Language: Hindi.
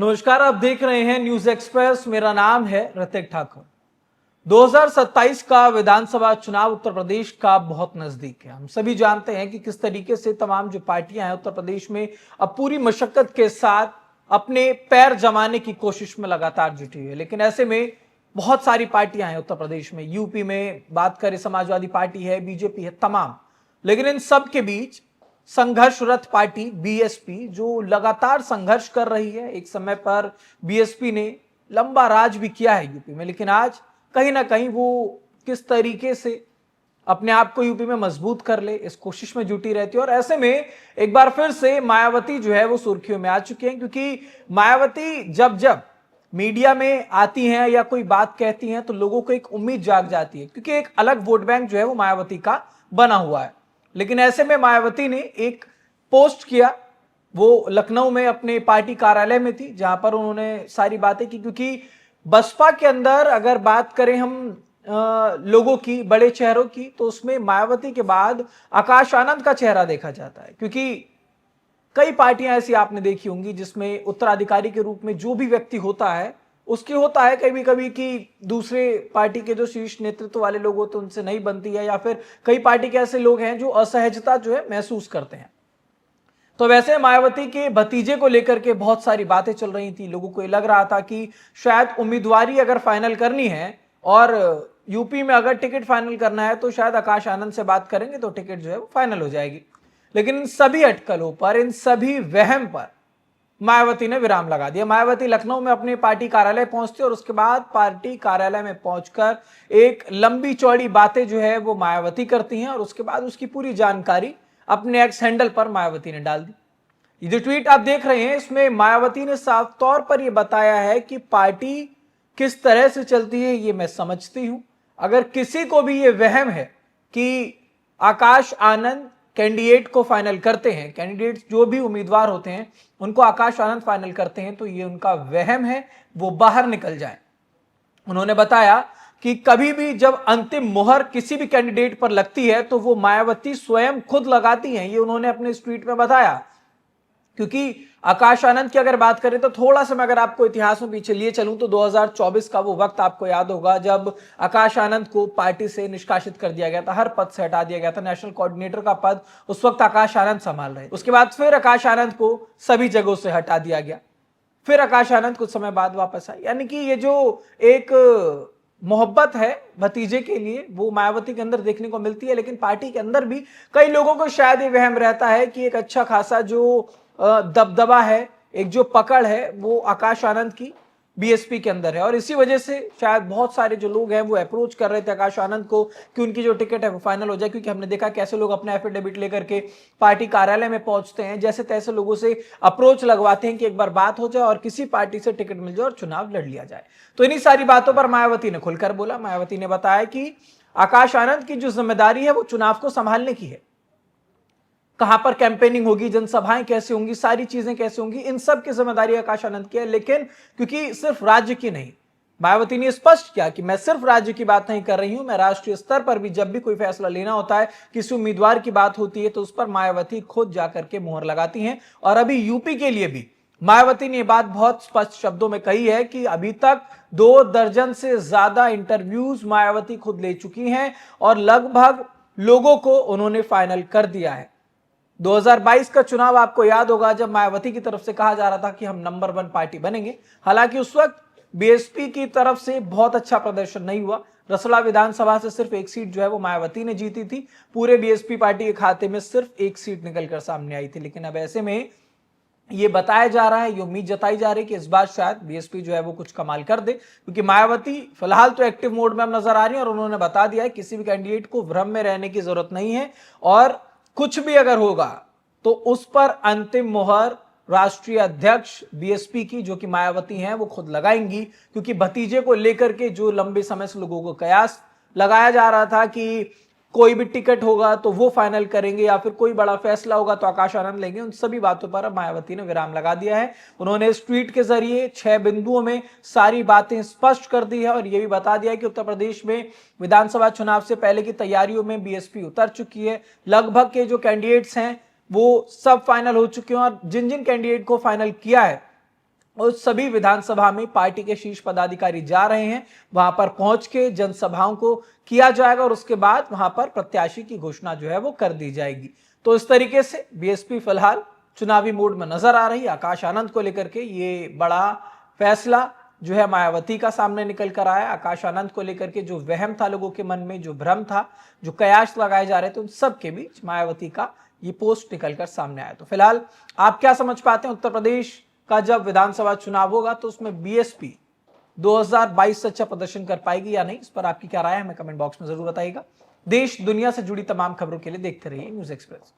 नमस्कार, आप देख रहे हैं न्यूज एक्सप्रेस। मेरा नाम है ऋतिक ठाकुर। 2027 का विधानसभा चुनाव उत्तर प्रदेश का बहुत नजदीक है। हम सभी जानते हैं कि किस तरीके से तमाम जो पार्टियां हैं उत्तर प्रदेश में अब पूरी मशक्कत के साथ अपने पैर जमाने की कोशिश में लगातार जुटी हुई है। लेकिन ऐसे में बहुत सारी पार्टियां हैं उत्तर प्रदेश में। यूपी में बात करें, समाजवादी पार्टी है, बीजेपी है, तमाम। लेकिन इन सब के बीच संघर्षरत पार्टी बीएसपी जो लगातार संघर्ष कर रही है। एक समय पर बीएसपी ने लंबा राज भी किया है यूपी में, लेकिन आज कहीं ना कहीं वो किस तरीके से अपने आप को यूपी में मजबूत कर ले, इस कोशिश में जुटी रहती है। और ऐसे में एक बार फिर से मायावती जो है वो सुर्खियों में आ चुकी हैं, क्योंकि मायावती जब जब मीडिया में आती हैं या कोई बात कहती हैं तो लोगों को एक उम्मीद जाग जाती है, क्योंकि एक अलग वोट बैंक जो है वो मायावती का बना हुआ है। लेकिन ऐसे में मायावती ने एक पोस्ट किया, वो लखनऊ में अपने पार्टी कार्यालय में थी, जहां पर उन्होंने सारी बातें की। क्योंकि बसपा के अंदर अगर बात करें हम लोगों की, बड़े चेहरों की, तो उसमें मायावती के बाद आकाश आनंद का चेहरा देखा जाता है। क्योंकि कई पार्टियां ऐसी आपने देखी होंगी जिसमें उत्तराधिकारी के रूप में जो भी व्यक्ति होता है उसकी होता है कभी कभी कि दूसरे पार्टी के जो शीर्ष नेतृत्व वाले लोग होते हैं उनसे नहीं बनती है, या फिर कई पार्टी के ऐसे लोग हैं जो असहजता जो है महसूस करते हैं। तो वैसे मायावती के भतीजे को लेकर के बहुत सारी बातें चल रही थी। लोगों को ये लग रहा था कि शायद उम्मीदवारी अगर फाइनल करनी है और यूपी में अगर टिकट फाइनल करना है तो शायद आकाश आनंद से बात करेंगे तो टिकट जो है वो फाइनल हो जाएगी। लेकिन इन सभी अटकलों पर, इन सभी वहम पर मायावती ने विराम लगा दिया। मायावती लखनऊ में अपने पार्टी कार्यालय पहुंचते और उसके बाद पार्टी कार्यालय में पहुंचकर एक लंबी चौड़ी बातें जो है वो मायावती करती हैं, और उसके बाद उसकी पूरी जानकारी अपने एक्स हैंडल पर मायावती ने डाल दी। ये जो ट्वीट आप देख रहे हैं इसमें मायावती ने साफ तौर पर यह बताया है कि पार्टी किस तरह से चलती है ये मैं समझती हूं। अगर किसी को भी ये वहम है कि आकाश आनंद कैंडिडेट को फाइनल करते हैं, कैंडिडेट जो भी उम्मीदवार होते हैं उनको आकाश आनंद फाइनल करते हैं, तो ये उनका वहम है, वो बाहर निकल जाए। उन्होंने बताया कि कभी भी जब अंतिम मोहर किसी भी कैंडिडेट पर लगती है तो वो मायावती स्वयं खुद लगाती हैं। ये उन्होंने अपने इस ट्वीट में बताया। क्योंकि आकाश आनंद की अगर बात करें तो थोड़ा सा मैं अगर आपको इतिहास में पीछे लिए चलूं तो 2024 का वो वक्त आपको याद होगा जब आकाश आनंद को पार्टी से निष्कासित कर दिया गया था, हर पद से हटा दिया गया था। नेशनल कोऑर्डिनेटर का पद उस वक्त आकाश आनंद संभाल रहे। उसके बाद फिर आकाश आनंद को सभी जगहों से हटा दिया गया, फिर आकाश आनंद कुछ समय बाद वापस आए। यानी कि ये जो एक मोहब्बत है भतीजे के लिए वो मायावती के अंदर देखने को मिलती है। लेकिन पार्टी के अंदर भी कई लोगों को शायद ये वहम रहता है कि एक अच्छा खासा जो दबदबा है, एक जो पकड़ है वो आकाश आनंद की बीएसपी के अंदर है। और इसी वजह से शायद बहुत सारे जो लोग हैं वो अप्रोच कर रहे थे आकाश आनंद को कि उनकी जो टिकट है वो फाइनल हो जाए। क्योंकि हमने देखा कैसे लोग अपने एफिडेविट लेकर के पार्टी कार्यालय में पहुंचते हैं, जैसे तैसे लोगों से अप्रोच लगवाते हैं कि एक बार बात हो जाए और किसी पार्टी से टिकट मिल जाए और चुनाव लड़ लिया जाए। तो इन्हीं सारी बातों पर मायावती ने खुलकर बोला। मायावती ने बताया कि आकाश आनंद की जो जिम्मेदारी है वो चुनाव को संभालने की है। कहां पर कैंपेनिंग होगी, जनसभाएं कैसे होंगी, सारी चीजें कैसे होंगी, इन सब की जिम्मेदारी आकाश आनंद की है। लेकिन क्योंकि सिर्फ राज्य की नहीं, मायावती ने स्पष्ट किया कि मैं सिर्फ राज्य की बात नहीं कर रही हूं, मैं राष्ट्रीय स्तर पर भी जब भी कोई फैसला लेना होता है, किसी उम्मीदवार की बात होती है तो उस पर मायावती खुद जाकर के मोहर लगाती हैं। और अभी यूपी के लिए भी मायावती ने यह बात बहुत स्पष्ट शब्दों में कही है कि अभी तक 2 दर्जन से ज्यादा इंटरव्यूज मायावती खुद ले चुकी हैं और लगभग लोगों को उन्होंने फाइनल कर दिया है। 2022 का चुनाव आपको याद होगा जब मायावती की तरफ से कहा जा रहा था कि हम नंबर 1 पार्टी बनेंगे। हालांकि उस वक्त बीएसपी की तरफ से बहुत अच्छा प्रदर्शन नहीं हुआ। रसोड़ा विधानसभा से सिर्फ एक सीट जो है वो मायावती ने जीती थी। पूरे बीएसपी पार्टी के खाते में सिर्फ एक सीट निकलकर सामने आई थी। लेकिन अब ऐसे में ये बताया जा रहा है, ये उम्मीद जताई जा रही है कि इस बार शायद बीएसपी जो है वो कुछ कमाल कर दे। क्योंकि मायावती फिलहाल तो एक्टिव मोड में अब नजर आ रही है और उन्होंने बता दिया है किसी भी कैंडिडेट को भ्रम में रहने की जरूरत नहीं है, और कुछ भी अगर होगा तो उस पर अंतिम मोहर राष्ट्रीय अध्यक्ष बीएसपी की, जो कि मायावती हैं, वो खुद लगाएंगी। क्योंकि भतीजे को लेकर के जो लंबे समय से लोगों को कयास लगाया जा रहा था कि कोई भी टिकट होगा तो वो फाइनल करेंगे या फिर कोई बड़ा फैसला होगा तो आकाश आनंद लेंगे, उन सभी बातों पर अब मायावती ने विराम लगा दिया है। उन्होंने इस ट्वीट के जरिए 6 बिंदुओं में सारी बातें स्पष्ट कर दी है और यह भी बता दिया है कि उत्तर प्रदेश में विधानसभा चुनाव से पहले की तैयारियों में बीएसपी उतर चुकी है। लगभग के जो कैंडिडेट्स हैं वो सब फाइनल हो चुके हैं और जिन जिन कैंडिडेट को फाइनल किया है उस सभी विधानसभा में पार्टी के शीर्ष पदाधिकारी जा रहे हैं, वहां पर पहुंच के जनसभाओं को किया जाएगा और उसके बाद वहां पर प्रत्याशी की घोषणा जो है वो कर दी जाएगी। तो इस तरीके से बीएसपी फिलहाल चुनावी मूड में नजर आ रही। आकाश आनंद को लेकर के ये बड़ा फैसला जो है मायावती का सामने निकल कर आया। आकाश आनंद को लेकर के जो वहम था लोगों के मन में, जो भ्रम था, जो कयास लगाए जा रहे थे, उन सब के बीच मायावती का ये पोस्ट निकलकर सामने आया। तो फिलहाल आप क्या समझ पाते हैं, उत्तर प्रदेश का जब विधानसभा चुनाव होगा तो उसमें बीएसपी 2022 से अच्छा प्रदर्शन कर पाएगी या नहीं? इस पर आपकी क्या राय है, हमें कमेंट बॉक्स में जरूर बताइएगा। देश दुनिया से जुड़ी तमाम खबरों के लिए देखते रहिए न्यूज़ एक्सप्रेस।